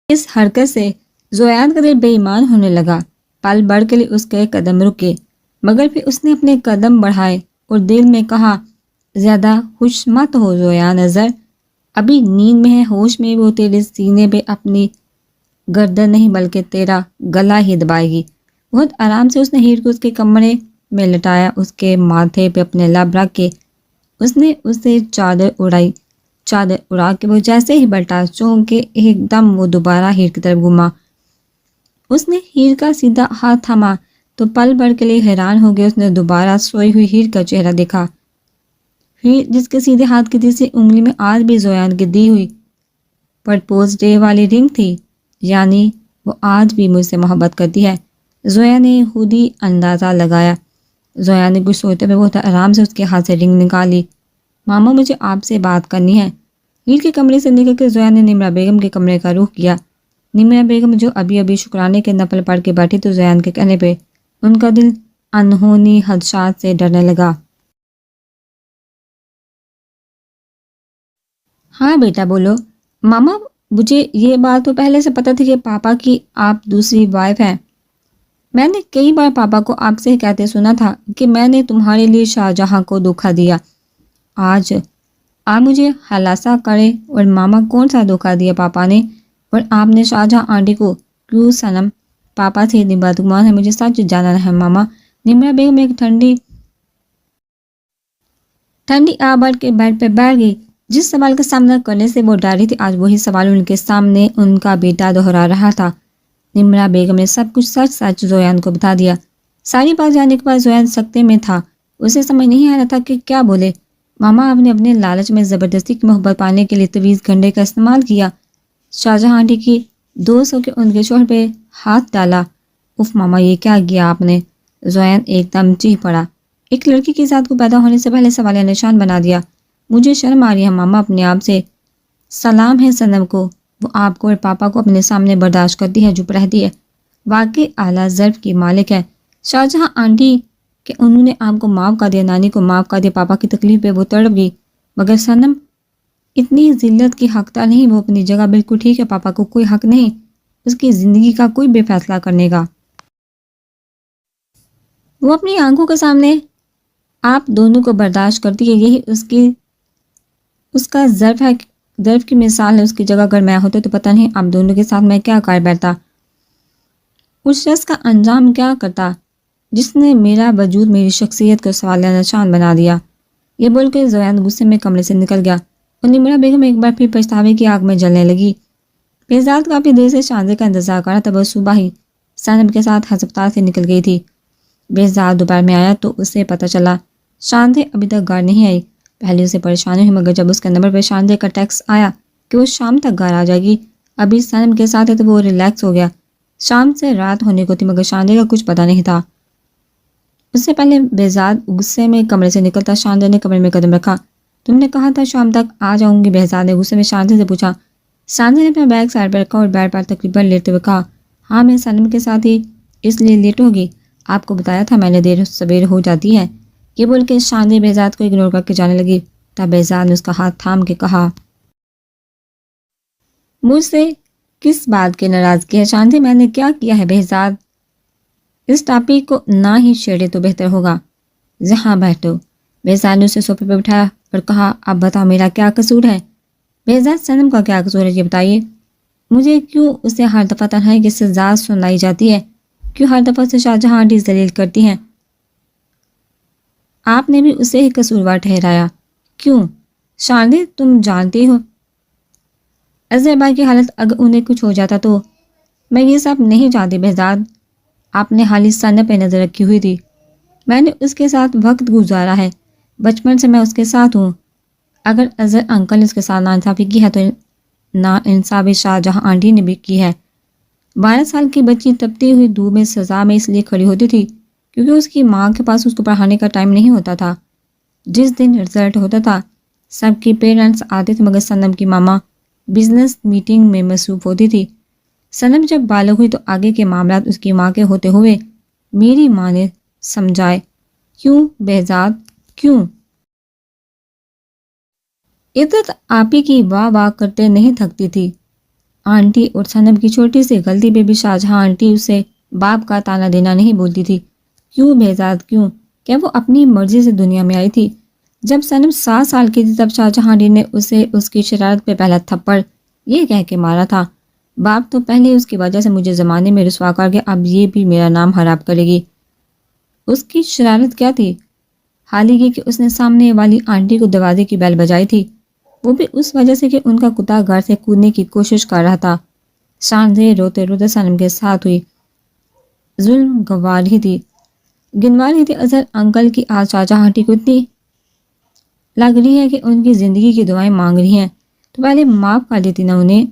اس حرکت سے زویان کا دل بے ایمان ہونے لگا۔ پل بڑھ کے لیے اس کے قدم رکے، مگر پھر اس نے اپنے قدم بڑھائے اور دل میں کہا، زیادہ خوش مت ہو زویان نظر، ابھی نیند میں ہے، ہوش میں وہ تیرے سینے پہ اپنی گردن نہیں بلکہ تیرا گلا ہی دبائے گی۔ بہت آرام سے اس نے ہیر کو اس کے کمرے میں لٹایا، اس کے ماتھے پہ اپنے لب رکھ کے اس نے اسے چادر اڑائی۔ چادر اڑا کے وہ جیسے ہی بلٹا چونک کے ایک دم وہ دوبارہ ہیر کی طرف گھوما۔ اس نے ہیر کا سیدھا ہاتھ تھاما تو پل بھر کے لیے حیران ہو گیا۔ اس نے دوبارہ سوئی ہوئی ہیر کا چہرہ دیکھا، ہیر جس کے سیدھے ہاتھ کی تیسری انگلی میں آج بھی زویان کی دی ہوئی پرپوز ڈے والی رنگ تھی، یعنی وہ آج بھی مجھ سے محبت کرتی ہے۔ زویا نے خود ہی اندازہ لگایا۔ زویا نے کچھ سوچتے ہوئے بہت آرام سے اس کے ہاتھ سے رنگ نکالی۔ ماما مجھے آپ سے بات کرنی ہے۔ ہیر کے کمرے سے نکل کے زویا نے نمرہ بیگم کے کمرے کا رخ کیا۔ نمرہ بیگم جو ابھی ابھی شکرانے کے نفل پڑھ کے بیٹھی تو زویان کے کہنے پہ ان کا دل انہونی خدشات سے ڈرنے لگا۔ ہاں بیٹا بولو۔ ماما مجھے یہ بات تو پہلے سے پتہ تھی کہ پاپا کی آپ دوسری وائف ہیں۔ میں نے کئی بار پاپا کو آپ سے کہتے سنا تھا کہ میں نے تمہارے لیے شاہ جہاں کو دھوکہ دیا۔ آج آپ مجھے خلاصہ کرے اور ماما کون سا دھوکہ دیا پاپا نے اور آپ نے شاہ جہاں آنٹی کو کیوں؟ صنم پاپا سے اتنی بدگمان ہے، مجھے سچ جاننا ہے ماما۔ نمرہ بیگم ایک ٹھنڈی آ بڑھ کے بیڈ پہ بیٹھ گئی۔ جس سوال کا سامنا کرنے سے وہ ڈر رہی تھی، آج وہی سوال ان کے سامنے ان کا بیٹا دہرا رہا تھا۔ نمرہ بیگم نے سب کچھ سچ سچ زویان کو بتا دیا۔ ساری بات جاننے کے بعد زویان سکتے میں تھا، اسے سمجھ نہیں آ رہا تھا کہ کیا بولے۔ ماما آپ نے اپنے لالچ میں زبردستی کی محبت پانے کے لیے طویل گھنٹے کا استعمال کیا، شاہجہاں آنٹی کی دوست ہو کے ان کے شوہر پہ ہاتھ ڈالا۔ اف ماما یہ کیا کیا آپ نے؟ زویان ایک دم چیخ پڑا۔ ایک لڑکی کی ذات کو پیدا ہونے سے پہلے سوالیہ نشان بنا دیا۔ مجھے شرم آ رہی ہے ماما اپنے آپ سے۔ سلام ہے صنم کو، وہ آپ کو اور پاپا کو اپنے سامنے برداشت کرتی ہے، چپ رہتی ہے، واقعی اعلیٰ ظرف کی مالک ہے۔ شاہجہاں آنٹی کہ انہوں نے آپ کو معاف کر دیا، نانی کو معاف کر دیا، پاپا کی تکلیف پہ وہ تڑپ گئی، مگر صنم اتنی ذلت کی حقدار نہیں، وہ اپنی جگہ بالکل ٹھیک ہے، پاپا کو کوئی حق نہیں اس کی زندگی کا کوئی بے فیصلہ کرنے کا۔ وہ اپنی آنکھوں کے سامنے آپ دونوں کو برداشت کرتی ہے، یہی اس کا ظرف ہے، ظرف کی مثال ہے۔ اس کی جگہ اگر میں ہوتے تو پتہ نہیں آپ دونوں کے ساتھ میں کیا کر بیٹھتا، اس شخص کا انجام کیا کرتا جس نے میرا وجود، میری شخصیت کو سوالیہ نشان بنا دیا۔ یہ بول کے زویان غصے میں کمرے سے نکل گیا اور نمرہ بیگم ایک بار پھر پچھتاوے کی آگ میں جلنے لگی۔ بہزاد کافی دیر سے شاندے کا انتظار کر رہا تھا، وہ صبح ہی صنم کے ساتھ ہسپتال سے نکل گئی تھی۔ بہزاد دوپہر میں آیا تو اسے پتہ چلا شاندے ابھی تک گھر نہیں آئی۔ پہلے اسے پریشانی ہوئی، مگر جب اس کے نمبر پہ شاندے کا ٹیکسٹ آیا کہ وہ شام تک گھر آ جائے گی، ابھی صنم کے ساتھ ہے، تو وہ ریلیکس ہو گیا۔ شام سے رات ہونے کو تھی، مگر شاندے کا کچھ پتہ نہیں تھا۔ اس سے پہلے بہزاد غصے میں کمرے سے نکلتا، شاندے نے کمرے میں قدم رکھا۔ تم نے کہا تھا شام تک آ جاؤں گی، بہزاد نے غصے میں شاندے سے پوچھا۔ شاندے نے اپنا بیگ سائڈ پر رکھا اور بیڈ پر تقریباً لیٹتے ہوئے کہا، ہاں میں صنم کے ساتھ ہی اس لیے لیٹ ہوگی، آپ کو بتایا تھا میں نے، دیر سویر ہو جاتی ہے۔ یہ بول کے شاندے بہزاد کو اگنور کر کے جانے لگی، تب بہزاد نے اس کا ہاتھ تھام کے کہا، مجھ سے کس بات کی ناراضگی ہے شاندے؟ میں نے کیا کیا ہے بہزاد؟ اس ٹاپک کو نہ ہی چھیڑے تو بہتر ہوگا۔ جہاں بیٹھو۔ بہزاد نے اسے صوفے پہ بٹھایا اور کہا، اب بتاؤ میرا کیا قصور ہے؟ بہزاد صنم کا کیا قصور ہے یہ بتائیے؟ مجھے کیوں اسے ہر دفعہ تنہائی کی سزا سنائی جاتی ہے؟ کیوں ہر دفعہ سے شاہجہاں آنٹی ذلیل کرتی ہیں؟ آپ نے بھی اسے ہی قصوروار ٹھہرایا، کیوں؟ شاندے تم جانتی ہو اظہر بھائی کی حالت، اگر انہیں کچھ ہو جاتا تو؟ میں یہ سب نہیں جانتی بہزاد، آپ نے حالی صنم پہ نظر رکھی ہوئی تھی، میں نے اس کے ساتھ وقت گزارا ہے، بچپن سے میں اس کے ساتھ ہوں۔ اگر اظہر انکل نے اس کے ساتھ ناانصافی کی ہے تو ناانصافی شاہجہاں آنٹی نے بھی کی ہے۔ 12 سال کی بچی تپتی ہوئی دھوپ میں سزا میں اس لیے کھڑی ہوتی تھی کیونکہ اس کی ماں کے پاس اس کو پڑھانے کا ٹائم نہیں ہوتا تھا۔ جس دن رزلٹ ہوتا تھا سب کی پیرنٹس آتے تھے، مگر صنم کی ماما بزنس میٹنگ میں مصروف ہوتی تھی۔ صنم جب بالغ ہوئی تو آگے کے معاملات اس کی ماں کے ہوتے ہوئے میری ماں نے سمجھائے۔ کیوں بہزاد کیوں؟ عزت آپی کی واہ واہ کرتے نہیں تھکتی تھی، آنٹی اور صنم کی چھوٹی سی غلطی پہ بھی شاہجہاں آنٹی اسے باپ کا تانا دینا نہیں بولتی تھی۔ کیوں بہزاد کیوں؟ کیا وہ اپنی مرضی سے دنیا میں آئی تھی؟ جب صنم 7 سال کی تھی تب شاہجہاں آنٹی نے اسے اس کی شرارت پہ پہلا تھپڑ یہ کہہ کے مارا تھا، باپ تو پہلے اس کی وجہ سے مجھے زمانے میں رسوا کر کے اب یہ بھی میرا نام خراب کرے گی۔ اس کی شرارت کیا تھی؟ حال ہی کہ اس نے سامنے والی آنٹی کو دروازے کی بیل بجائی تھی، وہ بھی اس وجہ سے کہ ان کا کتا گھر سے کودنے کی کوشش کر رہا تھا۔ شاندے روتے روتے صنم کے ساتھ ہوئی، ظلم گنوا رہی تھی اظہر انکل کی آج شاہجہاں آنٹی کو اتنی لگ رہی ہے کہ ان کی زندگی کی دعائیں مانگ رہی ہیں، تو پہلے معاف کر دیتی نا انہیں،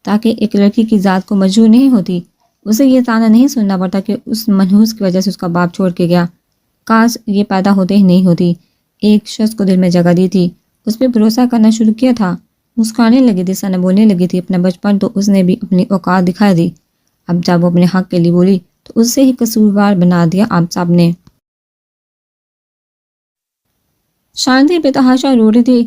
تاکہ ایک لڑکی کی ذات کو مجبور نہیں ہوتی، اسے یہ تانا نہیں سننا پڑتا کہ اس منحوس کی وجہ سے اس کا باپ چھوڑ کے گیا۔ کاش یہ پیدا ہوتے ہی نہیں ہوتی۔ ایک شخص کو دل میں جگہ دی تھی، اس پہ بھروسہ کرنا شروع کیا تھا۔ مسکرانے لگی تھی، صنم بولنے لگی تھی اپنا بچپن تو اس نے بھی اپنی اوقات دکھا دی، اب جب وہ اپنے حق کے لیے بولی تو اسے ہی قصوروار بنا دیا آپ سب نے۔ شاندی بے تحاشا رو رہی تھی،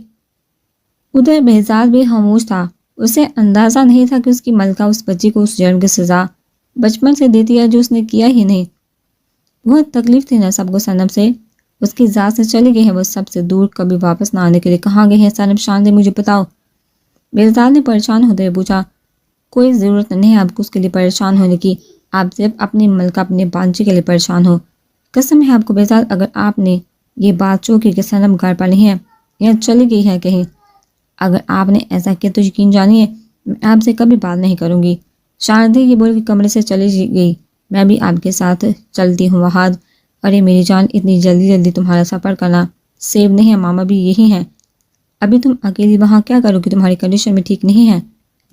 ادھر بہزاد بھی خاموش تھا۔ اسے اندازہ نہیں تھا کہ اس کی ملکہ اس بچی کو اس جرم کی سزا بچپن سے دیتی ہے جو اس نے کیا ہی نہیں۔ بہت تکلیف تھی نا سب کو صنم سے، اس کی ذات سے چلی گئی ہے وہ سب سے دور، کبھی واپس نہ آنے کے لیے۔ کہاں گئی ہے صنم؟ شاندی مجھے بتاؤ، بہزاد نے پریشان ہوتے ہوئے پوچھا۔ کوئی ضرورت نہیں ہے آپ کو اس کے لیے پریشان ہونے کی، آپ صرف اپنی ملکہ اپنے بانجی کے لیے پریشان ہو۔ قسم ہے آپ کو بہزاد، اگر آپ نے یہ بات چوکی کہ صنم گھر پر نہیں ہے یا چلی گئی ہے کہیں، اگر آپ نے ایسا کیا تو یقین جانیے میں آپ سے کبھی بات نہیں کروں گی۔ شاندی یہ بول کے کمرے سے چلی گئی۔ میں بھی آپ کے ساتھ چلتی ہوں وہاد۔ ارے میری جان، اتنی جلدی جلدی تمہارا سفر کرنا سیب نہیں ہے، ماما بھی یہی ہیں، ابھی تم اکیلی وہاں کیا کرو گی؟ تمہاری کنڈیشن میں ٹھیک نہیں ہے۔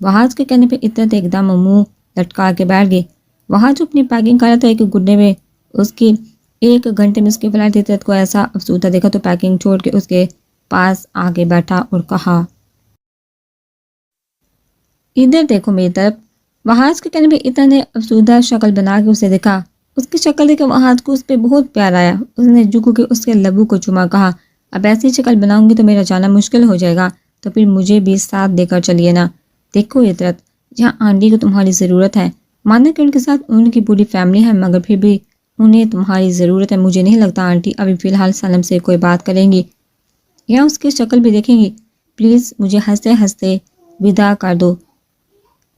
وہاد کے کہنے پہ عطرت ایک دم منہ لٹکا کے بیٹھ گئی۔ وہاد جو اپنی پیکنگ کر رہا تھا، ایک گڈے میں اس کی 1 گھنٹے میں اس کی فلائٹ، عطرت کو ایسا افسردہ دیکھا تو پیکنگ چھوڑ کے اس کے پاس آ کے بیٹھا اور کہا، ادھر دیکھو میری طرف۔ وہاد کے کہنے پہ عطرت نے افسردہ شکل بنا کے اسے دیکھا۔ اس کی شکل دیکھ کے وہاد کو اس پہ بہت پیار آیا۔ اس نے جھک کے اس کے لبوں کو چوما، کہا، اب ایسی شکل بناؤں گی تو میرا جانا مشکل ہو جائے گا، تو پھر مجھے بھی ساتھ دے کر چلیے نا۔ دیکھو عطرت، جہاں آنٹی کو تمہاری ضرورت ہے، مانا کہ ان کے ساتھ ان کی پوری فیملی ہے، مگر پھر بھی انہیں تمہاری ضرورت ہے۔ مجھے نہیں لگتا آنٹی ابھی فی الحال صنم سے کوئی بات کریں گی یا اس کی شکل بھی دیکھیں گی۔ پلیز مجھے ہنستے ہنستے ودا کر دو،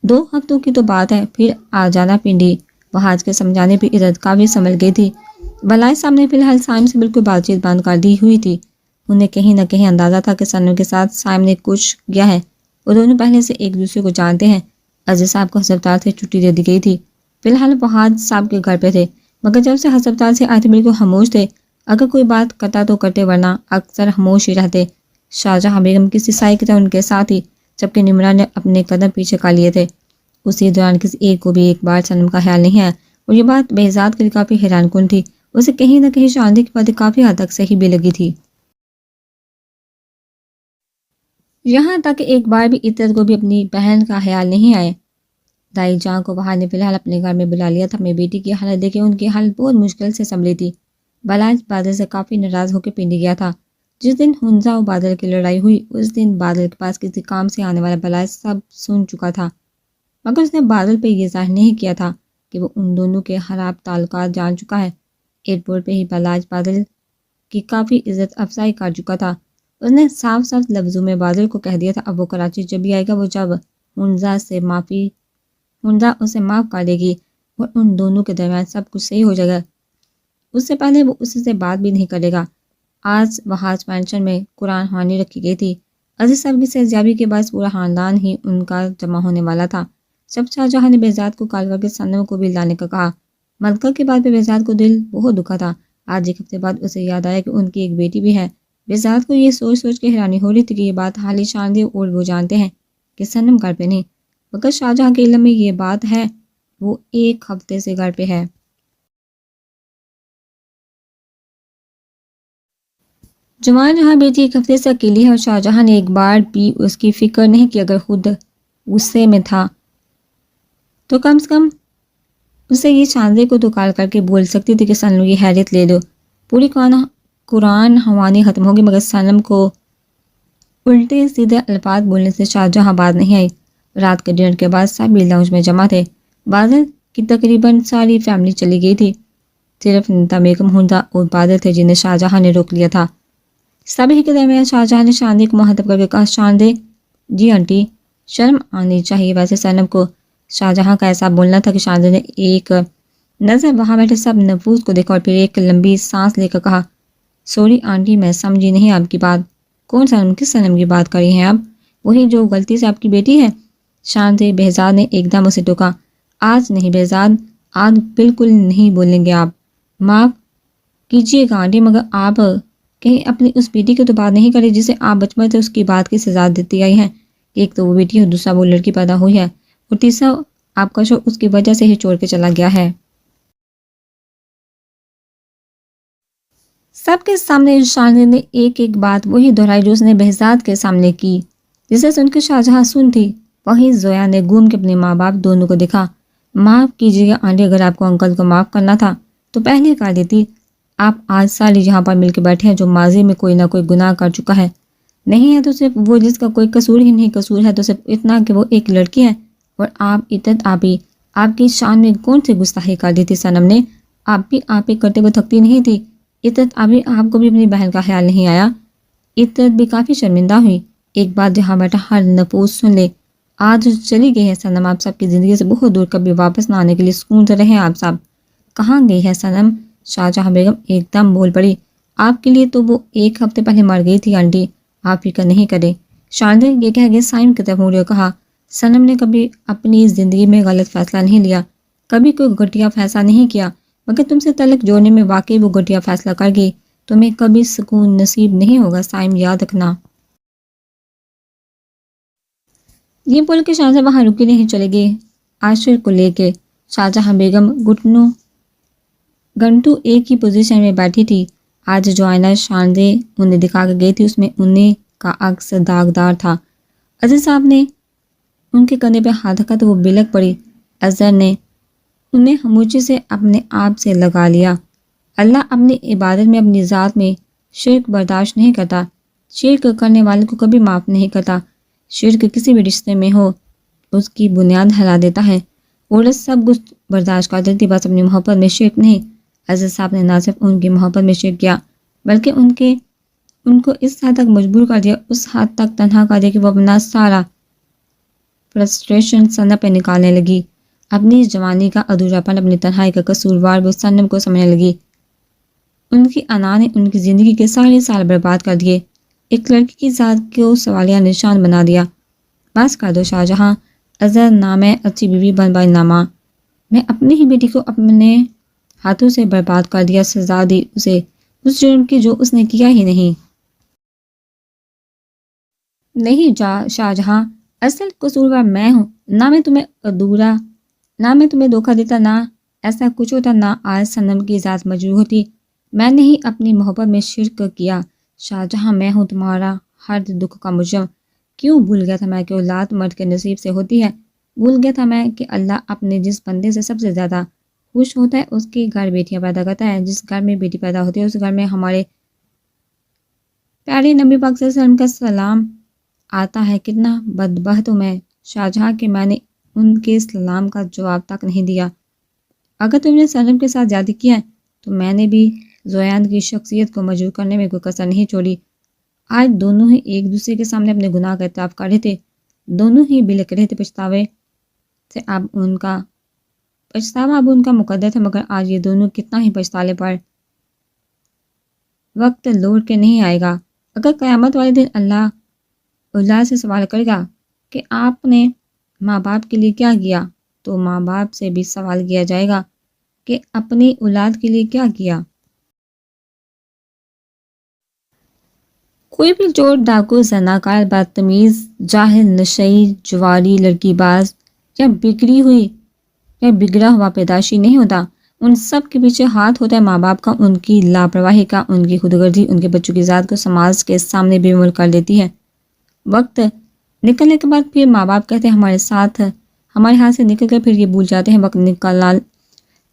2 ہفتوں کی تو بات ہے، پھر آ جانا پنڈی۔ وہاد کے سمجھانے پہ عزت کافی سنبھل گئی تھی۔ بلائے سامنے فی الحال سائم سے بالکل بات چیت بند کر دی ہوئی تھی۔ انہیں کہیں نہ کہیں اندازہ تھا کہ صنم کے ساتھ سائم نے کچھ کیا ہے، وہ دونوں پہلے سے ایک دوسرے کو جانتے ہیں۔ عزیز صاحب کو ہسپتال سے چھٹی دے دی گئی تھی، فی الحال وہاد صاحب کے گھر پہ تھے، مگر جب سے ہسپتال سے آئے تھے بالکل خاموش تھے۔ اگر کوئی بات کرتا تو کرتے، ورنہ اکثر خاموش ہی رہتے۔ شاہجہاں بیگم کسی سائے کی طرح ان کے ساتھ ہی، جبکہ نمرا نے اپنے قدم پیچھے کر لیے تھے۔ اسی دوران کسی ایک کو بھی ایک بار صنم کا خیال نہیں آیا، اور یہ بات بہزاد کے لیے کافی حیران کن تھی۔ اسے کہیں نہ کہیں شاندی کی باتیں کافی حد تک صحیح بھی لگی تھی، یہاں تک کہ ایک بار بھی عطرت کو بھی اپنی بہن کا خیال نہیں آئے۔ دائی جان کو وہاد نے فی الحال اپنے گھر میں بلا لیا تھا۔ اپنی بیٹی کی حالت دیکھے ان کی حالت بہت مشکل سے سنبھلی تھی۔ بلاج بادل سے کافی ناراض ہو کے پنڈی گیا تھا۔ جس دن حنزہ و بادل کی لڑائی ہوئی، اس دن بادل کے پاس کسی کام سے آنے والا بلاج سب سن چکا تھا، مگر اس نے بادل پہ یہ ظاہر نہیں کیا تھا کہ وہ ان دونوں کے خراب تعلقات جان چکا ہے۔ ایئرپورٹ پہ ہی بلاج بادل کی کافی عزت افزائی کر چکا تھا۔ اس نے صاف صاف لفظوں میں بادل کو کہہ دیا تھا، اب وہ کراچی جب بھی آئے گا، وہ جب حنزہ اسے معاف کر دے گی اور ان دونوں کے درمیان سب کچھ صحیح ہو جائے گا، اس سے پہلے وہ اس سے بات بھی نہیں کرے گا۔ آج وہاج مینشن میں قرآن خوانی رکھی گئی تھی۔ عزیز صاحب کی صحتیابی کے باعث پورا خاندان ہی ان کا جمع ہونے والا تھا۔ جب شاہجہاں نے بہزاد کو کال کر کے صنم کو بھی لانے کا کہا، ملکہ کی بات پہ بہزاد کو دل بہت دکھا تھا۔ آج 1 ہفتے بعد اسے یاد آیا کہ ان کی ایک بیٹی بھی ہے۔ بہزاد کو یہ سوچ سوچ کے حیرانی ہو رہی تھی کہ یہ بات حالی شاندی اور وہ جانتے ہیں کہ صنم گھر پہ نہیں، مگر شاہجہاں کے علم میں یہ بات ہے، وہ 1 ہفتے سے گھر پہ ہے۔ جوان جہاں بیٹی 1 ہفتے سے اکیلی ہے اور شاہجہاں نے ایک بار بھی اس کی فکر نہیں کی، اگر خود غصے میں تھا تو کم سے کم اسے یہ شاندی کو تو کال کر کے بول سکتی تھی کہ صنم کی حیرت لے لو۔ پوری قرآن خوانی ختم ہوگی، مگر صنم کو الٹے سیدھے الفاظ بولنے سے شاہجہاں باز نہیں آئی۔ رات کے ڈنر کے بعد سبھی لاؤنج میں جمع تھے۔ بادل کی تقریباً ساری فیملی چلی گئی تھی، صرف نتا بیگم، ہندا اور بادل تھے جنہیں شاہجہاں نے روک لیا تھا۔ سبھی کے درمیان شاہجہاں نے شاندے کو مخاطب کر کے کہا، شاندے جی آنٹی، شرم آنی چاہیے ویسے سنم کو۔ شاہجہاں کا ایسا بولنا تھا کہ شاندے نے ایک نظر وہاں بیٹھے سب نفوس کو دیکھا اور پھر ایک لمبی سانس لے کر کہا، سوری آنٹی، میں سمجھی نہیں آپ کی بات۔ کون سنم؟ کس سنم کی بات کر رہی ہیں آپ؟ وہی جو غلطی سے آپ کی بیٹی ہے۔ شاندے بہزاد نے ایک دم اسے ٹوکا، آج نہیں بہزاد، آج بالکل نہیں بولیں گے آپ۔ معاف کیجیے گا آنٹی، مگر آپ کہیں اپنی اس بیٹی کی تو بات نہیں کر رہی جسے آپ بچپن سے اس کی بات کی سزا دیتی آئی ہیں۔ ایک تو وہ بیٹی ہے، دوسرا وہ لڑکی پیدا ہوئی ہے، اور تیسرا آپ کا شوہر اس کی وجہ سے ہی چھوڑ کے چلا گیا ہے۔ سب کے سامنے شاندے نے ایک ایک بات وہی دہرائی جو اس نے بہزاد کے سامنے کی، جسے سن کے شاہجہاں سن تھی۔ وہیں زویا نے گھوم کے اپنے ماں باپ دونوں کو دیکھا۔ معاف کیجیے گا آنٹی، اگر آپ کو انکل کو معاف کرنا تھا تو پہلے کر دیتی۔ آپ آج ساری یہاں پر مل کے بیٹھے ہیں جو ماضی میں کوئی نہ کوئی گناہ کر چکا ہے، نہیں ہے تو صرف وہ جس کا کوئی قصور ہی نہیں، قصور ہے تو صرف اتنا کہ وہ ایک لڑکی ہے، اور آپ عزت آبی آپ کی شان میں کون سی گستاخی کر دی تھی سنم نے؟ آپ بھی آپ ہی کرتے ہوئے تھکتی نہیں تھی؟ عزت آبی آپ کو بھی اپنی بہن کا خیال نہیں آیا؟ عزت بھی کافی شرمندہ ہوئی۔ ایک بات جہاں بیٹھا ہر نفوس سن لے، آج چلی گئی ہے سنم آپ سب کی زندگی سے بہت دور، کبھی واپس نہ آنے کے لیے سکون سے رہیں آپ سب۔ کہاں گئی ہے سنم؟ شاہجہاں بیگم ایک دم بول پڑی، آپ کے لیے تو وہ ایک ہفتے پہلے مر گئی تھی آنٹی، آپ فکر نہیں کریں۔ شاندے یہ کہہ کے سائم کی طرف مڑی اور کہا، سنم نے کبھی اپنی زندگی میں غلط فیصلہ نہیں لیا، کبھی کوئی گھٹیا فیصلہ نہیں کیا، مگر تم سے تعلق جوڑنے میں واقعی وہ گھٹیا فیصلہ کر گئی، تمہیں کبھی سکون نصیب نہیں ہوگا سائم، یاد رکھنا۔ یہ بول کے شاہجہاں وہاں رکی نہیں، چلے گئے عاشر کو لے کے۔ شاہجہاں بیگم گھنٹو ایک ہی پوزیشن میں بیٹھی تھی۔ آج جو آئینہ شاندے انہیں دکھا کے گئی تھی اس میں انہیں کا عکس داغدار تھا۔ عزیز صاحب نے ان کے کندھے پہ ہاتھ رکھا تو وہ بلک پڑی۔ اظہر نے انہیں خاموشی سے اپنے آپ سے لگا لیا۔ اللہ اپنی عبادت میں، اپنی ذات میں شرک برداشت نہیں کرتا، شرک کرنے والے کو کبھی معاف نہیں کرتا۔ شرک کسی بھی رشتے میں ہو اس کی بنیاد ہلا دیتا ہے۔ عورت سب کچھ برداشت کر دیتی، بس اپنی محبت میں شرک نہیں۔ عزیز صاحب نے نہ صرف ان کی محبت میں شرک کیا بلکہ ان کو اس حد تک مجبور کر دیا، اس حد تک تنہا کر دیا کہ وہ اپنا سارا فرسٹریشن سنم پہ نکالنے لگی۔ اپنی جوانی کا ادھورا پن، اپنی تنہائی کا قصوروار وہ سنم کو سمجھنے لگی۔ ان کی انا نے ان کی زندگی کے سارے سال برباد کر دیے، ایک لڑکی کی ذات کو سوالیہ نشان بنا دیا۔ بس کر دو شاہجہاں، اظہر نام ہے اچھی بیوی بن بائی نامہ، میں اپنی ہی بیٹی کو اپنے ہاتھوں سے برباد کر دیا، سزا دی اسے اس جرم کی جو اس نے کیا ہی نہیں۔ نہیں شاہجہاں، اصل قصوروار میں ہوں، نہ میں تمہیں دھوکہ دیتا، نہ ایسا کچھ ہوتا، نہ آج سنم کی ذات مجروح ہوتی۔ میں نے ہی اپنی محبت میں شرک کیا۔ شاہجہاں، میں ہوں تمہارا ہر دکھ کا مجرم۔ کیوں بھول گیا تھا میں کہ اولاد مرد کے نصیب سے ہوتی ہے؟ بھول گیا تھا میں کہ اللہ اپنے جس بندے سے سب سے زیادہ خوش ہوتا ہے اس کے گھر بیٹیاں پیدا کرتا ہے۔ جس گھر میں بیٹی پیدا ہوتی ہے اس گھر میں ہمارے پیارے نبی پاک صلی اللہ علیہ وسلم کا سلام آتا ہے۔ کتنا بدبخت ہوں میں شاہجہاں کہ میں نے ان کے سلام کا جواب تک نہیں دیا۔ اگر تم نے سنم کے ساتھ زیادتی کیا ہے تو میں نے بھی زویان کی شخصیت کو مجروح کرنے میں کوئی کسر نہیں چھوڑی۔ آج دونوں ہی ایک دوسرے کے سامنے اپنے گناہ کا اعتراف کر رہے تھے، دونوں ہی بلک رہے تھے، پچھتاوا اب ان کا مقدر تھا، مگر آج یہ دونوں کتنا ہی پچھتالے پر وقت لوٹ کے نہیں آئے گا۔ اگر قیامت والے دن اللہ اولاد سے سوال کرے گا کہ آپ نے ماں باپ کے لیے کیا کیا، تو ماں باپ سے بھی سوال کیا جائے گا کہ اپنی اولاد کے لیے کیا کیا۔ کوئی بھی چور، ڈاکو، زناکار، بدتمیز، جاہل، نشئی، جواری، لڑکی باز یا بگڑا ہوا پیدائشی نہیں ہوتا، ان سب کے پیچھے ہاتھ ہوتا ہے ماں باپ کا، ان کی لاپرواہی کا، ان کی خود غرضی ان کے بچوں کی ذات کو سماج کے سامنے بے مول کر دیتی ہے۔ وقت نکلنے کے بعد پھر ماں باپ کہتے ہیں ہمارے ہاتھ سے نکل کر پھر یہ بھول جاتے ہیں۔ وقت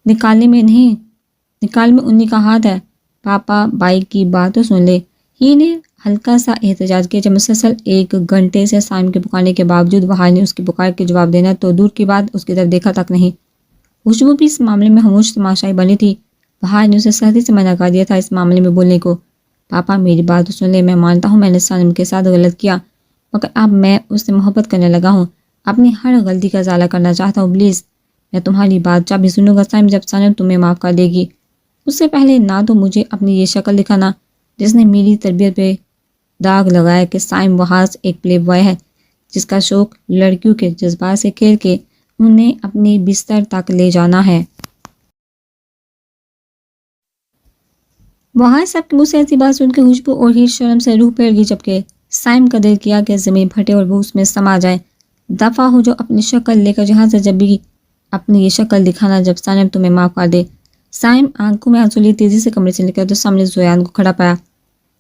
نکالنے میں انہی کا ہاتھ ہے۔ پاپا بائی کی بات تو سن لے، ہی نے ہلکا سا احتجاج کیا. جب مسلسل 1 گھنٹے سے سائم کے پکارنے کے باوجود بہار نے اس کی پکار کے جواب دینا تو دور کی بات اس کی طرف دیکھا تک نہیں. خوشبو بھی اس معاملے میں خاموش تماشائی بنی تھی. بہار نے اسے سختی سے منع کر دیا تھا اس معاملے میں بولنے کو. پاپا میری بات تو سن لے. میں مانتا ہوں میں نے سالم کے ساتھ غلط کیا، مگر اب میں اس سے محبت کرنے لگا ہوں. اپنی ہر غلطی کا ازالہ کرنا چاہتا ہوں. پلیز میں تمہاری بات جب بھی سنوں گا سائم، جب سالم تمہیں معاف کر دے گی. اس سے پہلے نہ تو مجھے اپنی یہ شکل دکھانا جس نے میری تربیت پہ داغ لگایا کہ سائم وہاز ایک پلے بوائے ہے جس کا شوق لڑکیوں کے جذبات سے کھیل کے انہیں اپنی بستر تک لے جانا ہے. وہاں سب کے منہ سے ایسی بات سن کے خوشبو اور ہی شرم سے روح پھیل گئی، جبکہ سائم کا دل کیا کہ زمین پھٹے اور وہ اس میں سما جائے. دفع ہو جو اپنی شکل لے کر جہاں سے، جب بھی اپنی یہ شکل دکھانا جب سائم تمہیں معاف کر دے. سائم آنکھوں میں آنسو لیے تیزی سے کمرے سے نکلا تو سامنے زویان کو کھڑا پایا.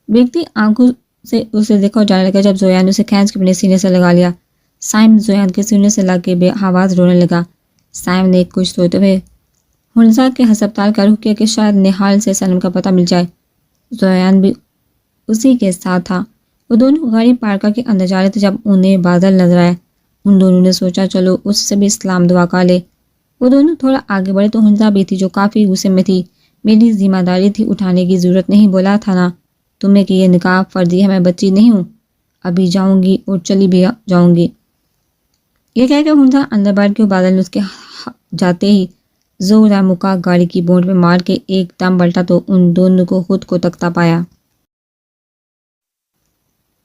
ویکتی آنکھوں سے اسے دیکھا اور جانے لگا. جب زویان نے اسے کھینچ کے اپنے سینے سے لگا لیا، سائم زویان کے سینے سے لگ کے بے آواز رونے لگا. سائم نے کچھ سوچتے ہوئے ہنزا کے ہسپتال کا رخ کیا کہ شاید نہال سے سالم کا پتہ مل جائے. زویان بھی اسی کے ساتھ تھا. وہ دونوں گاڑی پارکر کے اندر جا رہے تھے جب انہیں بادل نظر آیا. ان دونوں نے سوچا چلو اس سے بھی اسلام دعا کر لے. وہ دونوں تھوڑا آگے بڑھے تو ہنزا بھی تھی جو کافی غصے میں تھی. میری ذمہ داری تھی، اٹھانے کی ضرورت نہیں، بولا تھا نا تمہیں کہ یہ نکاح فرضی ہے. میں بچی نہیں ہوں، ابھی جاؤں گی اور چلی بھی جاؤں گی. یہ کہہ کر ہنزا اندر بڑھ کے بادل نے اس کے جاتے ہی زور مکا گاڑی کی بونٹ پہ مار کے ایک دم پلٹا تو ان دونوں کو خود کو تکتا پایا.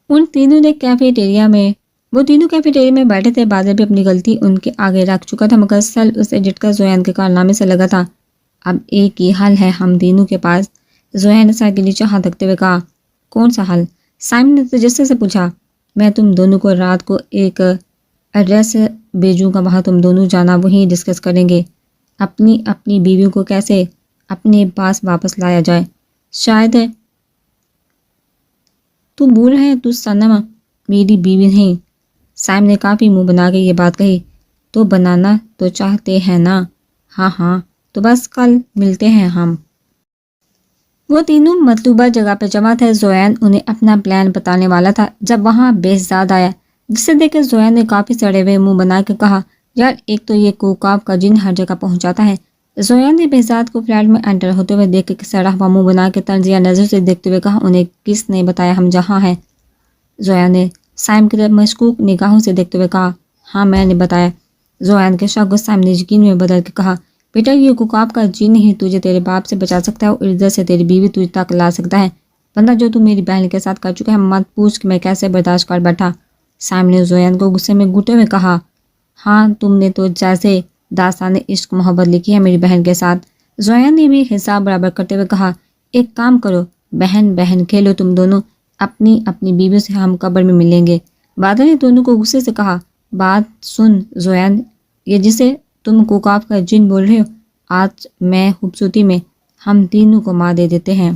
ان تینوں نے وہ تینوں کیفیٹیریا میں بیٹھے تھے. بادل بھی اپنی غلطی ان کے آگے رکھ چکا تھا مگر سل اسے جھٹکا زویان کے کارنامے سے لگا تھا. اب ایک ہی حل ہے ہم تینوں کے پاس. زویان نے سر کے نیچے ہاتھ رکھتے ہوئے کہا. کون سا حل؟ سائم نے تجسس سے پوچھا. میں تم دونوں کو رات کو ایک ایڈریس بھیجوں گا، وہاں تم دونوں جانا، وہیں ڈسکس کریں گے اپنی بیویوں کو کیسے اپنے پاس واپس لایا جائے. شاید تو بول رہے تو صنم میری بیوی نہیں. سائم نے کافی منہ بنا کے یہ بات کہی. تو بنانا تو چاہتے ہیں نا؟ ہاں تو بس کل ملتے ہیں ہم. وہ تینوں مطلوبہ جگہ پہ جمع تھے. زویان انہیں اپنا پلان بتانے والا تھا جب وہاں بہزاد آیا، جسے دیکھ کے زویان نے کافی سڑے ہوئے منہ بنا کے کہا یار ایک تو یہ کوکاب کا جن ہر جگہ پہنچاتا ہے. زویان نے بہزاد کو فلیٹ میں انٹر ہوتے ہوئے دیکھ کے سڑا ہوا منہ بنا کے طنزیہ نظر سے دیکھتے ہوئے کہا انہیں کس نے بتایا ہم جہاں ہیں؟ زویان نے سائم کی طرف مشکوک نگاہوں سے دیکھتے ہوئے کہا ہاں میں نے بتایا. زویان کے شک کو سائم نے یقین میں بدل کے کہا بیٹا یہ کوکاب کا جن ہی تجھے تیرے باپ سے بچا سکتا ہے اور عزت سے تیری بیوی تجھ تک لا سکتا ہے. بندہ جو تو میری بہن کے ساتھ کر چکا ہے مت پوچھ کہ میں کیسے برداشت کر بیٹھا. سائم نے زویان کو غصے میں گھٹے ہوئے کہا ہاں تم نے تو جیسے داستان عشق محبت لکھی ہے میری بہن کے ساتھ. زویان نے بھی حساب برابر کرتے ہوئے کہا ایک کام کرو بہن کھیلو تم دونوں، اپنی بیوی سے ہم قبر میں ملیں گے. بادل نے دونوں کو غصے سے کہا بات سن زویان، یہ جسے تم کوکاب کا جن بول رہے ہو آج میں خوبصورتی میں ہم تینوں کو ماں دے دیتے ہیں.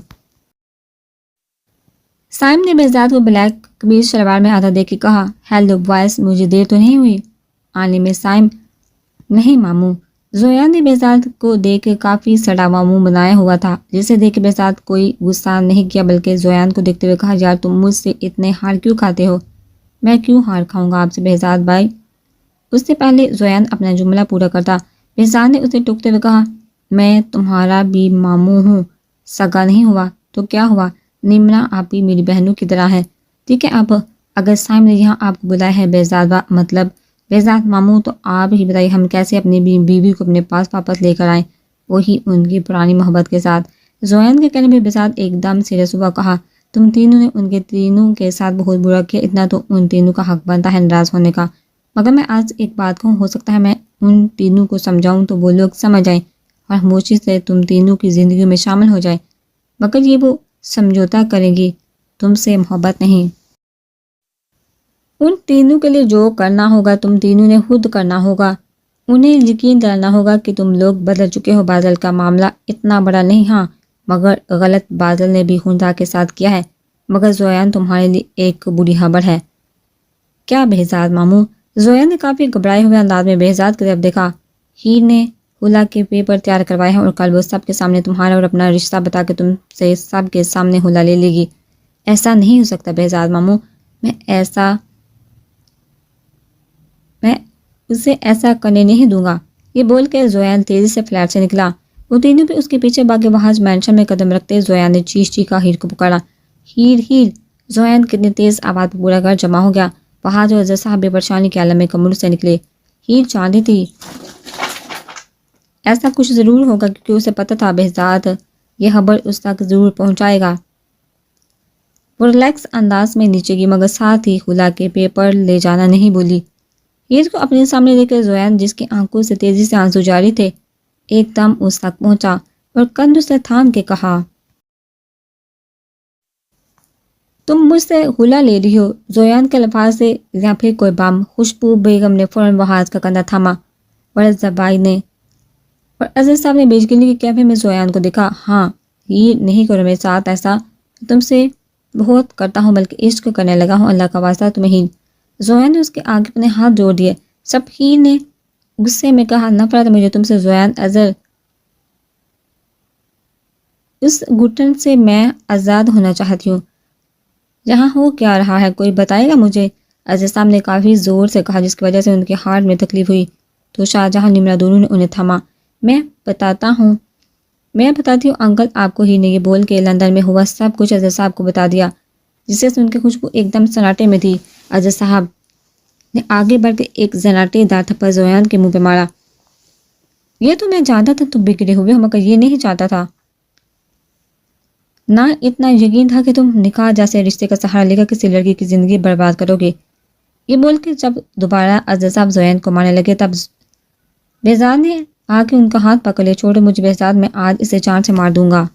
سائم نے بہزاد کو بلیک قمیض شلوار میں آدھا دیکھ کے کہا ہیلو بوائز مجھے دیر تو نہیں ہوئی آنے میں؟ سائم نہیں ماموں. زویان نے بہزاد کو دیکھ کے کافی سڑا ہوا منہ بنایا ہوا تھا جسے دیکھ کے بہزاد کوئی غصہ نہیں کیا بلکہ زویان کو دیکھتے ہوئے کہا یار تم مجھ سے اتنے ہار کیوں کھاتے ہو؟ میں کیوں ہار کھاؤں گا آپ سے بہزاد بھائی؟ اس سے پہلے زویان اپنا جملہ پورا کرتا بہزاد نے اسے ٹوکتے ہوئے کہا میں تمہارا بھی ماموں ہوں، سگا نہیں ہوا تو کیا ہوا، نمرا آپ بھی میری بہنوں کی طرح ہے. ٹھیک ہے اب اگر سائم نے یہاں آپ کو بلایا ہے بہزاد مطلب بہزاد ماموں تو آپ ہی بتائیے ہم کیسے اپنی بیوی کو اپنے پاس واپس لے کر آئیں، وہی ان کی پرانی محبت کے ساتھ. زویان کے کہنے پہ بہزاد ایک دم سیریس ہوا. کہا تم تینوں نے ان کے تینوں کے ساتھ بہت برا کیا، اتنا تو ان تینوں کا حق بنتا ہے ناراض ہونے کا. مگر میں آج ایک بات کہوں، ہو سکتا ہے میں ان تینوں کو سمجھاؤں تو وہ لوگ سمجھ جائیں اور خاموشی سے تم تینوں کی زندگی میں شامل ہو جائے، مگر یہ وہ سمجھوتا کریں گی، تم سے محبت نہیں. ان تینوں کے لیے جو کرنا ہوگا تم تینوں نے خود کرنا ہوگا. انہیں یقین دلانا ہوگا کہ تم لوگ بدل چکے ہو. بادل کا معاملہ اتنا بڑا نہیں، ہاں مگر غلط بادل نے بھی ہندا کے ساتھ کیا ہے. مگر زویان تمہارے لیے ایک بری خبر ہے. کیا بہزاد ماموں؟ زویان نے کافی گھبرائے ہوئے انداز میں بہزاد کی طرف دیکھا. ہیر نے خلا کے پیپر تیار کروائے ہیں اور کل وہ سب کے سامنے تمہارا اور اپنا رشتہ بتا کے تم سے سب کے سامنے خلا لے لے گی. ایسا نہیں ہو سکتا بہزاد ماموں، میں اسے ایسا کرنے نہیں دوں گا۔ یہ بول کے زویان تیزی سے فلیٹ سے نکلا۔ وہ تینوں بھی اس کے پیچھے بھاگے۔ وہاں مینشن میں قدم رکھتے زویان نے چیخا ہیر کو پکارا، ہیر ہیر۔ زویان کتنی تیز آواز میں پورا گھر جمع ہو گیا۔ وہاں جو عزت صاحب بے پریشانی کے عالم میں کمر سے نکلے۔ ہیر چاندی تھی، ایسا کچھ ضرور ہوگا کیونکہ اسے پتہ تھا بہزاد یہ خبر اس تک ضرور پہنچائے گا۔ وہ ریلیکس انداز میں نیچے گئی مگر ساتھ ہی کھلا کے پیپر لے جانا نہیں بولی۔ ہیر کو اپنے سامنے لے کر زویان، جس کی آنکھوں سے تیزی سے آنسو جاری تھے، ایک دم اس تک پہنچا اور کندھ سے تھام کے کہا، تم مجھ سے ہلا لے رہی ہو؟ زویان کے الفاظ سے یا پھر کوئی بم؟ خوشبو بیگم نے فوراً وہاز کا کندھا تھاما اور زبائی نے اور عزیز صاحب نے بیچ گلی کے کیفے میں زویان کو دیکھا۔ ہاں ہیر، نہیں کرو میرے ساتھ ایسا، تم سے بہت کرتا ہوں بلکہ عشق کرنے لگا ہوں، اللہ کا واسطہ تمہیں ہیر۔ زویان نے اس کے آگے اپنے ہاتھ جوڑ دیے۔ سب ہیر نے غصے میں کہا، نفرت مجھے تم سے زویان ازر، اس گھٹن سے میں آزاد ہونا چاہتی ہوں۔ یہاں ہو کیا رہا ہے، کوئی بتائے گا مجھے؟ عزیز صاحب نے کافی زور سے کہا جس کی وجہ سے ان کے ہارٹ میں تکلیف ہوئی۔ تو شاہجہاں نمرہ دونوں نے انہیں تھاما۔ میں بتاتی ہوں انکل آپ کو۔ ہی نے یہ بول کے لندن میں ہوا سب کچھ عزیز صاحب کو بتا دیا، جسے سن کے خوشبو ایک دم سناٹے میں تھی۔ عزیز صاحب نے آگے بڑھ کے ایک زناٹے دار تھپڑ زویان کے منہ پہ مارا۔ یہ تو میں جانتا تھا تم بگڑے ہوئے ہو، مگر یہ نہیں چاہتا تھا، نہ اتنا یقین تھا کہ تم نکاح جیسے رشتے کا سہارا لے کر کسی لڑکی کی زندگی برباد کرو گے۔ یہ بول کے جب دوبارہ عزیز صاحب زویان کو مارنے لگے تب بہزاد نے آ کے ان کا ہاتھ پکڑ لیا۔ چھوڑو مجھے بہزاد، میں آج اسے جان سے مار دوں گا۔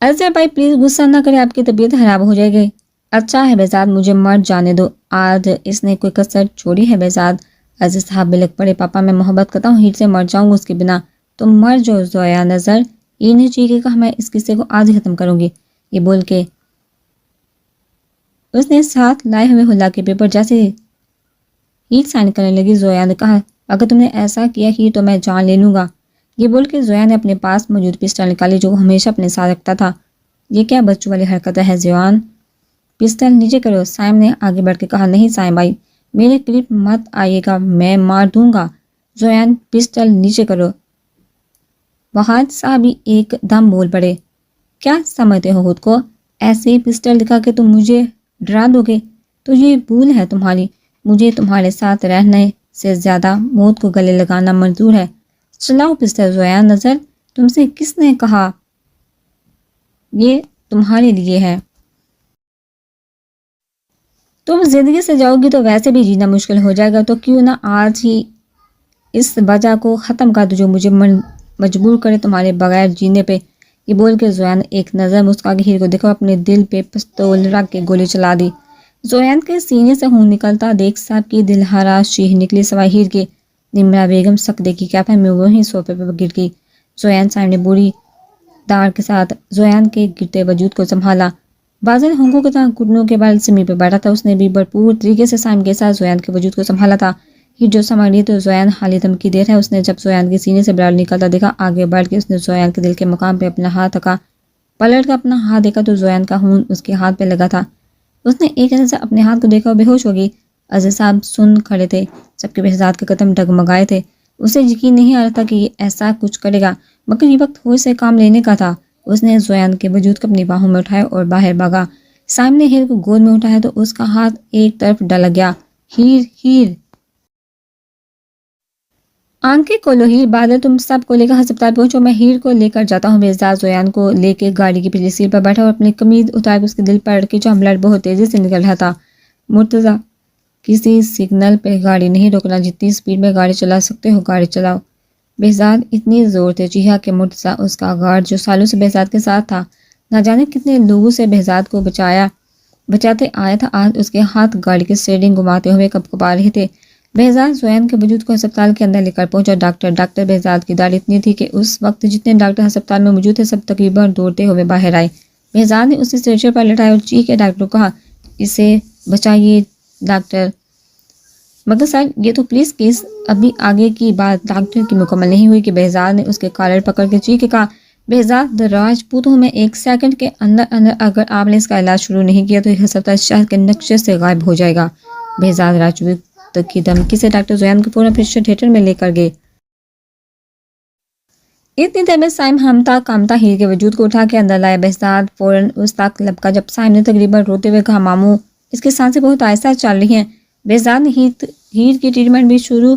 عزیز بھائی پلیز غصہ نہ کرے، آپ کی طبیعت خراب ہو جائے گی۔ اچھا ہے بہزاد، مجھے مر جانے دو، آج اس نے کوئی کسر چھوڑی ہے بہزاد۔ عزیز صاحب بلک پڑے، پاپا میں محبت کرتا ہوں، ہیر سے مر جاؤں گا اس کے بنا۔ تم مر جو زویان نظر، یہ نہیں چاہیے کہ کہا میں اس قصے کو آج ہی ختم کروں گی۔ یہ بول کے اس نے ساتھ لائے ہوئے ہلا کے پیپر جیسے ہیر سائن کرنے لگی۔ زویان نے کہا، اگر تم نے ایسا کیا ہیر تو میں جان لے لوں گا۔ یہ بول کے زویان نے اپنے پاس موجود پسٹل نکالی جو وہ ہمیشہ اپنے ساتھ رکھتا تھا۔ یہ کیا بچوں والی حرکت ہے زویان، پسٹل نیچے کرو۔ سائم نے آگے بڑھ کے کہا، نہیں سائم بھائی، میرے قریب مت آئیے گا، میں مار دوں گا۔ زویان پسٹل نیچے کرو۔ وہاج صاحب بھی ایک دم بول پڑے، کیا سمجھتے ہو خود کو؟ ایسے پسٹل دکھا کے تم مجھے ڈرا دو گے؟ تو یہ بھول ہے تمہاری، مجھے تمہارے ساتھ رہنے سے زیادہ موت کو گلے لگانا منظور ہے۔ چلاؤ پسٹل زویان نظر، تم سے کس نے کہا یہ تمہارے لیے ہے؟ تم زندگی سے جاؤ گی تو ویسے بھی جینا مشکل ہو جائے گا، تو کیوں نہ آج ہی اس وجہ کو ختم کر دو جو مجھے مجبور کرے تمہارے بغیر جینے پہ۔ یہ بول کے زویان ایک نظر مسکا کے ہیر کو دیکھا، اپنے دل پہ پستول رکھ کے گولی چلا دی۔ زویان کے سینے سے خون نکلتا دیکھ صاحب کی دلہرا چیخ نکلی سوائے ہیر کے۔ نمرہ بیگم سکدے کی کیفے میں وہیں صوفے پہ گر گئی۔ زویان صاحب نے بوڑھی داڑھ کے ساتھ زویان کے گرتے وجود کو سنبھالا۔ بازل ہنگوں کے طرح گھٹنوں کے بل زمین پہ بیٹھا تھا، اس نے بھی بھرپور طریقے سے سائم کے ساتھ زویان کے وجود کو سنبھالا تھا۔ ہیر جو سمجھ لی تو زویان حالی دم کی دیر ہے، اس نے جب زویان کے سینے سے بلڈ نکلتا دیکھا، آگے بڑھ کے اس نے زویان کے دل کے مقام پہ اپنا ہاتھ رکھا۔ پلٹ کر اپنا ہاتھ دیکھا تو زویان کا خون اس کے ہاتھ پہ لگا تھا۔ اس نے ایک نظر اپنے ہاتھ کو دیکھا اور بے ہوش ہو گئی۔ عزیز صاحب سن کھڑے تھے، سب کے بہزاد کے قدم ڈگمگائے تھے۔ اسے یقین نہیں آ رہا تھا کہ یہ ایسا کچھ کرے گا، مگر یہ وقت ہوش سے کام لینے کا تھا۔ اس نے زویان کے وجود کو اپنی باہوں میں اٹھایا اور باہر بھاگا۔ سائم نے ہیر کو گود میں اٹھایا تو اس کا ہاتھ ایک طرف ڈل گیا۔ ہیر ہیر آنکھیں کھولو ہیر، بادل تم سب کو لے کر ہسپتال پہنچو، میں ہیر کو لے کر جاتا ہوں۔ بہزاد زویان کو لے کے گاڑی کی پچھلی سیٹ پر بیٹھا اور اپنی قمیض اتار کے اس کے دل پر اڑکی جہاں بلڈ بہت تیزی سے نکل رہا تھا۔ مرتضیٰ، کسی سگنل پہ گاڑی نہیں روکنا، جتنی سپیڈ میں گاڑی چلا سکتے ہو گاڑی چلاؤ۔ بہزاد اتنی زور سے چیخا کہ مرتضیٰ، اس کا گارڈ جو سالوں سے بہزاد کے ساتھ تھا، نہ جانے کتنے لوگوں سے بہزاد کو بچاتے آیا تھا، آج اس کے ہاتھ گاڑی کی اسٹیئرنگ گھماتے ہوئے کپکپا رہے تھے۔ بہزاد زویان کے وجود کو ہسپتال کے اندر لے کر پہنچا۔ ڈاکٹر بہزاد کی داڑھی اتنی تھی کہ اس وقت جتنے ڈاکٹر ہسپتال میں موجود تھے سب تقریباً دوڑتے ہوئے باہر آئے۔ بہزاد نے اسے اسٹریچر پر لٹایا اور چیخ کے ڈاکٹر کو کہا، اسے بچائیے ڈاکٹر۔ مگر سر یہ تو پولیس کیس، ابھی آگے کی بات ڈاکٹر کی مکمل نہیں ہوئی کہ بہزاد نے اس کے کالر پکڑ کے چیخ کے کہا، بہزاد راجپوتوں میں 1 سیکنڈ کے اندر اگر آپ نے اس کا علاج شروع نہیں کیا تو یہ ہسپتال شہر کے نقشے سے غائب ہو جائے گا۔ بہزاد راجپوت کی دھمکی سے ڈاکٹر زویان کو فوراً پریشر تھیٹر میں لے کر گئے۔ اتنی دیر میں سائم ہمتا کامتا ہیر کے وجود کو اٹھا کے اندر لایا۔ بہزاد فوراً اس تک لپکا جب سائم نے تقریباً روتے ہوئے کہا، ماموں اس کی سانسیں بہت آہستہ چل رہی ہیں۔ بہزاد نے ہیر کی ٹریٹمنٹ بھی شروع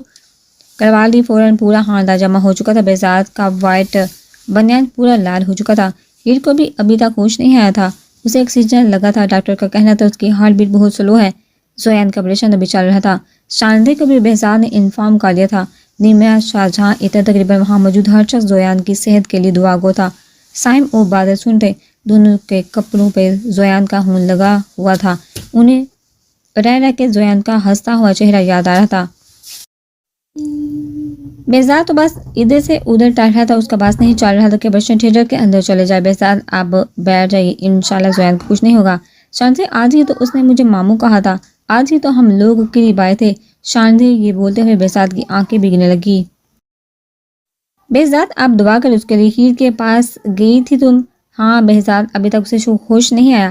کروا لی۔ فوراً پورا خاندان جمع ہو چکا تھا۔ بہزاد کا وائٹ بنیان پورا لال ہو چکا تھا۔ ہیر کو بھی ابھی تک ہوش نہیں آیا تھا۔ اسے آکسیجن لگا تھا۔ ڈاکٹر کا کہنا تھا اس کی ہارٹ بیٹ بہت سلو ہے۔ زویان کا آپریشن ابھی چل رہا تھا۔ شاندے کو بھی بہزاد نے انفارم کر دیا تھا۔ نیمیا شاہجہاں اتنا تقریباً وہاں موجود ہر شخص زویان کی صحت کے لیے دعا گو تھا۔ سائم اور بادل سنتے دونوں کے کپڑوں پہ زویان کا خون لگا ہوا تھا۔ انہیں رہ کے زویان کا ہنستا ہوا چہرہ یاد آ رہا تھا۔ بہزاد تو بس ادھر سے ادھر ٹہل رہا تھا۔ اس کا بس نہیں چل رہا تھا کہ آپریشن تھیٹر کے اندر چلے جائے۔ بہزاد اب بیٹھ جائیے، انشاءاللہ زویان کو کچھ نہیں ہوگا۔ شاندے آج ہی تو اس نے مجھے ماموں کہا تھا، آج ہی تو ہم لوگ قریب آئے تھے۔ شاندے یہ بولتے ہوئے بہزاد کی آنکھیں بھیگنے لگی۔ بہزاد آپ دعا کر اس کے لیے، ہیر کے پاس گئی تھی تم؟ ہاں بہزاد، ابھی تک اسے ہوش نہیں آیا۔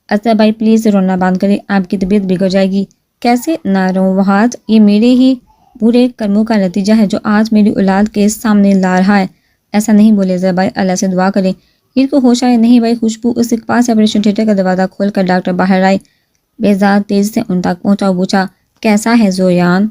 اصغر بھائی پلیز رونا بند کریں، آپ کی طبیعت بگڑ جائے گی۔ کیسے نہ رو وہاد، یہ میرے ہی برے کرموں کا نتیجہ ہے جو آج میری اولاد کے سامنے لا رہا ہے۔ ایسا نہیں بولے اصغر بھائی، اللہ سے دعا کریں ہیر کو ہوش آئے۔ نہیں بھائی خوشبو، اس کے پاس آپریشن تھیٹر کا دروازہ کھول کر ڈاکٹر باہر آئے۔ بہزاد تیزی سے ان تک پہنچا اور پوچھا، کیسا ہے زویان؟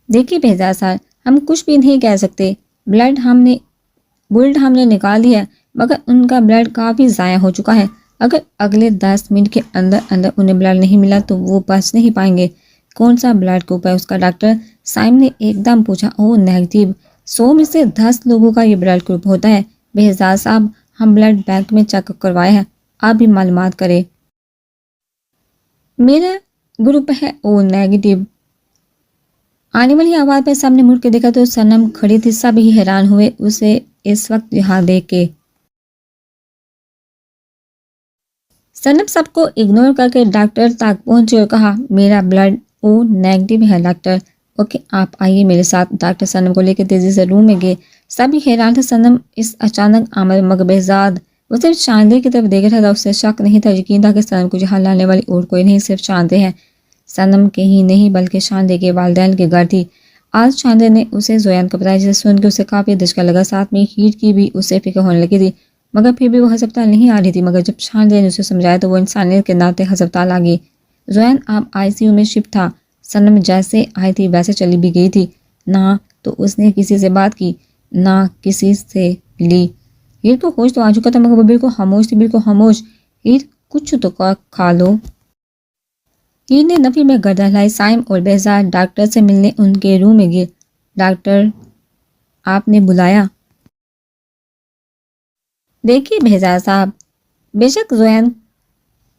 دیکھیے بہزاد صاحب، ہم کچھ بھی نہیں کہہ سکتے۔ بلڈ ہم نے نکال دیا ہے، مگر ان کا بلڈ کافی ضائع ہو چکا ہے۔ اگر اگلے 10 منٹ کے اندر انہیں بلڈ نہیں ملا تو وہ بچ نہیں پائیں گے۔ کون سا بلڈ گروپ ہے اس کا ڈاکٹر؟ سائم نے ایک دم پوچھا۔ او نیگیٹو۔ 100 میں سے 10 لوگوں کا یہ بلڈ گروپ ہوتا ہے۔ بہزاد صاحب، ہم بلڈ بینک میں چیک اپ کروائے ہیں، آپ بھی معلومات کریں۔ میرا گروپ ہے او نیگیٹو۔ آنے والی آواز پہ سب نے مڑ کے دیکھا تو سنم کھڑی تھی۔ سب ہی حیران ہوئے اسے اس وقت یہاں دیکھ کے۔ سنم سب کو اگنور کر کے ڈاکٹر تک پہنچی اور کہا، میرا بلڈ او نیگیٹو ہے ڈاکٹر۔ اوکے آپ آئیے میرے ساتھ۔ ڈاکٹر سنم کو لے کے تیزی سے روم میں گئے۔ سب ہی حیران تھے سنم اس اچانک آمد مگر بہزاد وہ صرف شاندے کی طرف دیکھ رہا تھا۔ اسے شک نہیں تھا، یقین تھا کہ سنم کو یہاں لانے والی اور کوئی نہیں، صرف شاندے ہیں۔ سنم کے ہی نہیں بلکہ شاندے کے والدین کے گھر تھی۔ آج شاندے نے اسے زویان کا بتایا، جسے سن کے اسے کافی دھچکا لگا۔ ساتھ میں ہیر کی بھی اسے فکر ہونے لگی تھی، مگر پھر بھی وہ ہسپتال نہیں آ رہی تھی۔ مگر جب شاندے نے اسے سمجھایا تو وہ انسانیت کے ناطے ہسپتال آ گئی۔ زویان اب ICU میں شفٹ تھا۔ سنم جیسے آئی تھی ویسے چلی بھی گئی تھی۔ نہ تو اس نے کسی سے بات کی، نہ کسی سے ملی۔ ہیر کو ہوش تو آ چکا تھا مگر وہ بالکل خاموش تھی، بالکل خاموش۔ ہیر کچھ تو کھا لو۔ ہیر نے نفی میں گردن ہلائی۔ سائم اور بہزاد ڈاکٹر سے ملنے ان کے روم میں گئے۔ ڈاکٹر آپ نے بلایا؟ دیکھیے بہزاد صاحب، بے شک زویان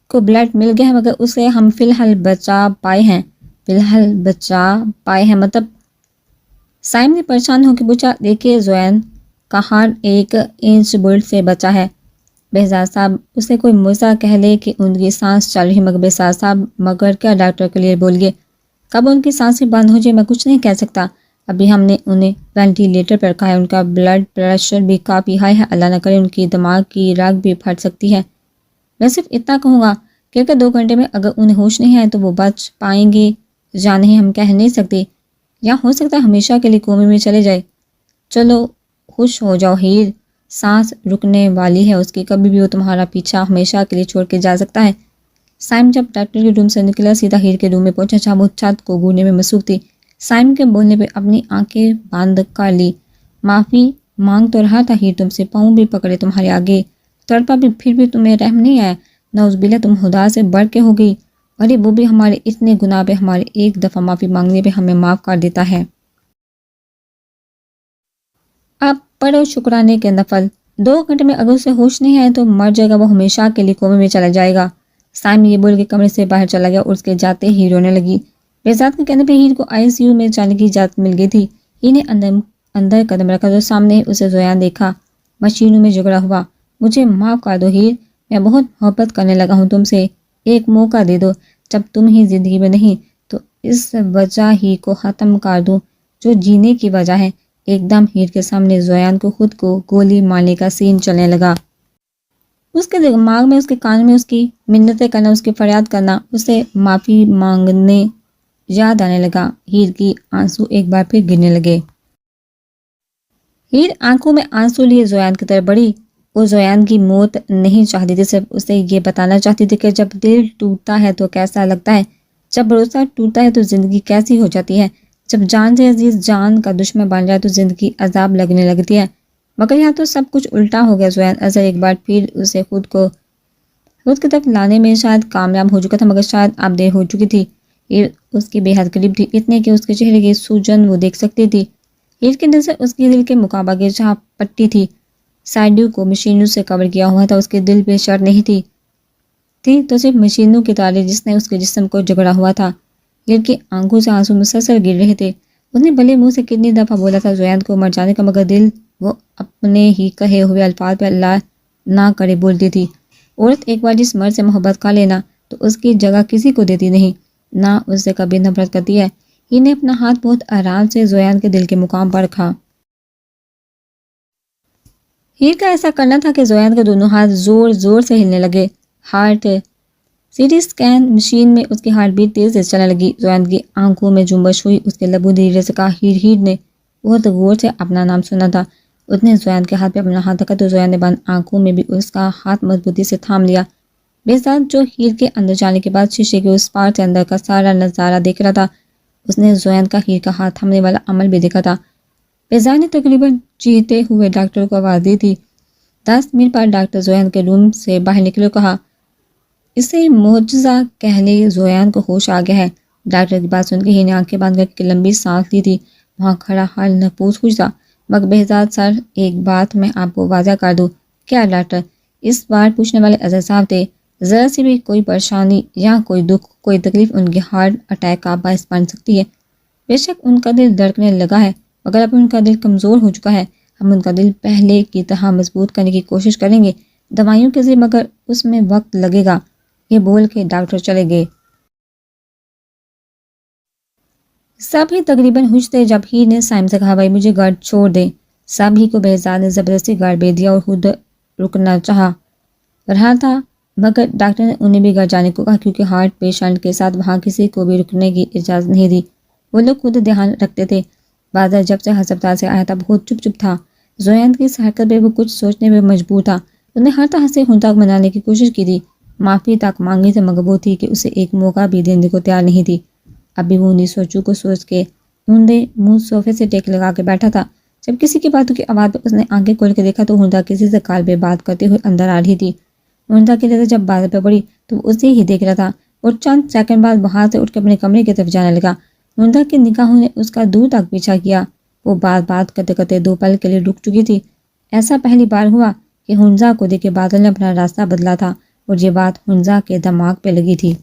کو بلڈ مل گیا ہے مگر اسے ہم فی الحال بچا پائے ہیں۔ فی الحال بچا پائے ہیں مطلب؟ سائم نے پریشان ہو کے پوچھا۔ دیکھیے زویان کا ہارٹ 1 انچ بلڈ سے بچا ہے۔ بہزاد صاحب اسے کوئی معجزہ کہہ لے کہ ان کی سانس چل رہی، مگر بہزاد صاحب مگر کیا؟ ڈاکٹر کلیئر بولیے، کب ان کی سانسیں بند ہو جائے میں کچھ نہیں کہہ سکتا۔ ابھی ہم نے انہیں وینٹیلیٹر پر رکھا ہے، ان کا بلڈ پریشر بھی کافی ہائی ہے، اللہ نہ کرے ان کی دماغ کی رگ بھی پھٹ سکتی ہے۔ میں صرف اتنا کہوں گا کہ اگر 2 گھنٹے میں اگر انہیں ہوش نہیں آئے تو وہ بچ پائیں گے یا نہیں ہم کہہ نہیں سکتے، یا ہو سکتا ہے ہمیشہ کے لیے کومے میں چلے جائے۔ چلو خوش ہو جاؤ ہیر، سانس رکنے والی ہے اس کی، کبھی بھی وہ تمہارا پیچھا ہمیشہ کے لیے چھوڑ کے جا سکتا ہے۔ سائم جب ڈاکٹر کے روم سے نکلا سیدھا ہیر کے روم میں پہنچا جہاں وہ چھت کو گھورنے میں مصروف تھی۔ سائم کے بولنے پہ اپنی آنکھیں بند کر لی۔ معافی مانگ تو رہا تھا ہیر تم سے، پاؤں بھی پکڑے تمہارے آگے، تڑپا بھی، پھر بھی تمہیں رحم نہیں آیا۔ نعوذ باللہ تم خدا سے بڑھ کے ہو گئی، ارے وہ بھی ہمارے اتنے گناہ پہ ہمارے ایک دفعہ معافی مانگنے پہ ہمیں معاف کر دیتا ہے۔ اب پڑھو شکرانے کے نفل۔ 2 گھنٹے میں اگر اسے ہوش نہیں آئے تو مر جائے گا، وہ ہمیشہ کے لیے کومے میں چلا جائے گا۔ سائم یہ بول کے کمرے سے باہر چلا گیا اور اس کے جاتے ہی رونے لگی۔ بہزاد کے کہنے پہ ہیر کو ICU میں جانے کی اجازت مل گئی تھی۔ ہیر نے اندر قدم رکھا تو سامنے اسے زویان دیکھا مشینوں میں جگڑا ہوا۔ مجھے معاف کر دو ہیر، میں بہت محبت کرنے لگا ہوں تم سے، ایک موقع دے دو، جب تم ہی زندگی میں نہیں تو اس وجہ ہی کو ختم کر دوں جو جینے کی وجہ ہے۔ ایک دم ہیر کے سامنے زویان کو خود کو گولی مارنے کا سین چلنے لگا۔ اس کے دماغ میں، اس کے کان میں اس کی منتیں کرنا، اس کی فریاد کرنا، اسے معافی مانگنے یاد آنے لگا۔ ہیر کی آنسو ایک بار پھر گرنے لگے۔ ہیر آنکھوں میں آنسو لیے زویان کی طرف بڑھی۔ وہ زویان کی موت نہیں چاہتی تھی، صرف اسے یہ بتانا چاہتی تھی کہ جب دل ٹوٹتا ہے تو کیسا لگتا ہے، جب بھروسہ ٹوٹتا ہے تو زندگی کیسی ہو جاتی ہے، جب جان سے عزیز جان کا دشمن بن جائے تو زندگی عذاب لگنے لگتی ہے۔ مگر یہاں تو سب کچھ الٹا ہو گیا۔ زویان اظہر ایک بار پھر اسے خود کی طرف لانے میں شاید کامیاب ہو چکا تھا، مگر شاید اب دیر ہو چکی تھی۔ ہیر اس کے بے حد قریب تھی، اتنے کہ اس کے چہرے کی سوجن وہ دیکھ سکتی تھی۔ ہیر کے دل سے اس کے دل کے مقابلے کی چاہ پٹی تھی، سائڈوں کو مشینوں سے کور کیا ہوا تھا۔ اس کے دل پہ شر نہیں تھی تو صرف مشینوں کی تاریں جس نے اس کے جسم کو جگڑا ہوا تھا۔ ہیر کی آنکھوں سے آنسو مسلسل گر رہے تھے۔ اس نے بھلے منہ سے کتنی دفعہ بولا تھا زویان کو مر جانے کا، مگر دل وہ اپنے ہی کہے ہوئے الفاظ پہ اللہ نہ کرے بولتی تھی۔ عورت ایک بار جس مرد سے محبت کر لینا تو اس کی جگہ کسی کو دیتی نہیں، نہ اس سے کبھی نفرت کرتی ہے۔ ہیر نے اپنا ہاتھ بہت آرام سے زویان کے دل کے مقام پر رکھا۔ ہیر کا ایسا کرنا تھا کہ زویان کے دونوں ہاتھ زور زور سے ہلنے لگے۔ Heart C T scan machine میں اس کی ہارٹ بیٹ تیز سے چلنے لگی۔ زویان کی آنکھوں میں جنبش ہوئی، اس کے لبوں دھیرے سے کہا ہیر۔ ہیر نے بہت غور سے اپنا نام سنا تھا۔ اس نے زویان کے ہاتھ پہ اپنا ہاتھ رکھا تو زویان نے بند آنکھوں میں بھی اس کا ہاتھ مضبوطی سے تھام لیا۔ بہزاد جو ہیر کے اندر جانے کے بعد شیشے کے اس پار سے اندر کا سارا نظارہ دیکھ رہا تھا، اس نے زویان کا ہیر کا ہاتھ تھامنے والا عمل بھی دیکھا تھا۔ بہزاد نے تقریباً چیختے ہوئے ڈاکٹر کو آواز دی تھی۔ 10 منٹ بعد ڈاکٹر زویان کے روم سے باہر نکلے اور کہا اسے معجزہ کہہ لے، زویان کو ہوش آ گیا ہے۔ ڈاکٹر کی بات سن کے ہیر نے آنکھیں باندھ کر ایک لمبی سانس لی تھی۔ وہاں کھڑا حال محفوظ خوش تھا۔ مگر بہزاد سر، ایک بات میں آپ کو واضح کر دوں۔ کیا ڈاکٹر؟ اس بار پوچھنے والے اظہر صاحب تھے۔ ذرا سی بھی کوئی پریشانی یا کوئی دکھ، کوئی تکلیف ان کے ہارٹ اٹیک کا باعث بن سکتی ہے۔ بے شک ان کا دل دھڑکنے لگا ہے، مگر اب ان کا دل کمزور ہو چکا ہے۔ ہم ان کا دل پہلے کی طرح مضبوط کرنے کی کوشش کریں گے دوائیوں کے ذریعے، مگر اس میں وقت لگے گا۔ یہ بول کے ڈاکٹر چلے گئے۔ سب ہی تقریباً ہوش تھے جب ہیر نے سائم سے کہا بھائی مجھے گھر چھوڑ دیں۔ سب ہی کو بہزاد نے زبردستی گھر بھیج دیا اور خود رکنا چاہا رہا تھا، مگر ڈاکٹر نے انہیں بھی گھر جانے کو کہا کیونکہ ہارٹ پیشنٹ کے ساتھ وہاں کسی کو بھی رکنے کی اجازت نہیں دی۔ وہ لوگ خود دھیان رکھتے تھے۔ بازار جب سے ہسپتال سے آیا تھا بہت چپ چپ تھا۔ زویان کی اس حرکت پہ وہ کچھ سوچنے پہ مجبور تھا۔ اس نے ہر طرح سے ہن تک منانے کی کوشش کی تھی، معافی تک مانگی تھی، مگر وہ تھی کہ اسے ایک موقع بھی دینے کو تیار نہیں تھی۔ اب بھی وہ انہیں سوچوں کو سوچ کے اوندے منہ صوفے سے ٹیک لگا کے بیٹھا تھا۔ جب کسی کی باتوں کی آواز پہ اس نے آنکھیں کھول کے دیکھا تو ہندا کسی سے کال پہ بات کرتے ہوئے اندر آ رہی تھی۔ ہندا کی نظر جب بازار پہ پڑی تو وہ اسے ہی دیکھ رہا تھا اور چند سیکنڈ بعد وہاں سے اٹھ کے اپنے کمرے کی طرف جانے لگا۔ ہندا کی نگاہوں نے اس کا دور تک پیچھا کیا۔ وہ بات کرتے کرتے 2 پل کے لیے رک چکی تھی۔ ایسا پہلی بار ہوا کہ ہنزا کو دیکھ کے بادل نے اپنا راستہ بدلا تھا اور یہ بات ہنزا کے دماغ پہ لگی تھی۔